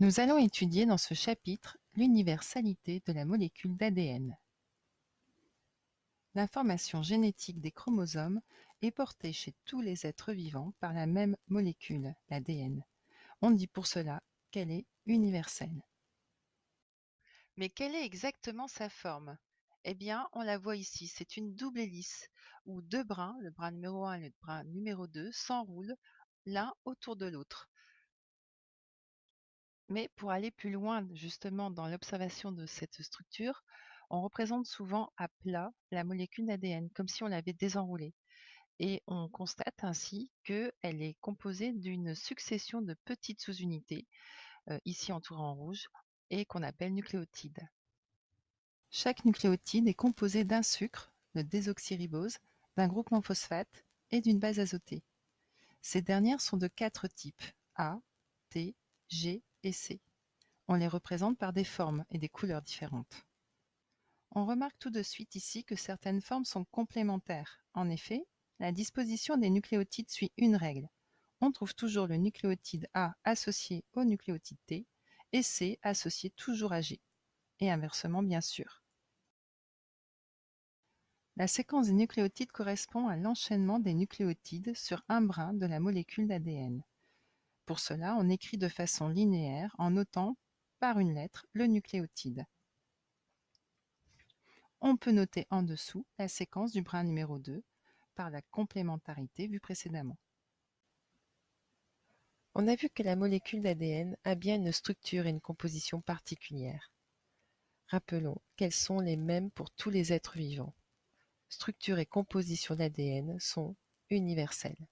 Nous allons étudier dans ce chapitre l'universalité de la molécule d'ADN. L'information génétique des chromosomes est portée chez tous les êtres vivants par la même molécule, l'ADN. On dit pour cela qu'elle est universelle. Mais quelle est exactement sa forme? Eh bien, on la voit ici, c'est une double hélice où deux brins, le brin numéro 1 et le brin numéro 2, s'enroulent l'un autour de l'autre. Mais pour aller plus loin justement dans l'observation de cette structure, on représente souvent à plat la molécule d'ADN, comme si on l'avait désenroulée. Et on constate ainsi qu'elle est composée d'une succession de petites sous-unités, ici entourées en rouge, et qu'on appelle nucléotides. Chaque nucléotide est composé d'un sucre, le désoxyribose, d'un groupement phosphate et d'une base azotée. Ces dernières sont de 4 types, A, T, G et C. On les représente par des formes et des couleurs différentes. On remarque tout de suite ici que certaines formes sont complémentaires. En effet, la disposition des nucléotides suit une règle. On trouve toujours le nucléotide A associé au nucléotide T et C associé toujours à G, et inversement bien sûr. La séquence des nucléotides correspond à l'enchaînement des nucléotides sur un brin de la molécule d'ADN. Pour cela, on écrit de façon linéaire en notant par une lettre le nucléotide. On peut noter en dessous la séquence du brin numéro 2 par la complémentarité vue précédemment. On a vu que la molécule d'ADN a bien une structure et une composition particulières. Rappelons qu'elles sont les mêmes pour tous les êtres vivants. Structure et composition d'ADN sont universelles.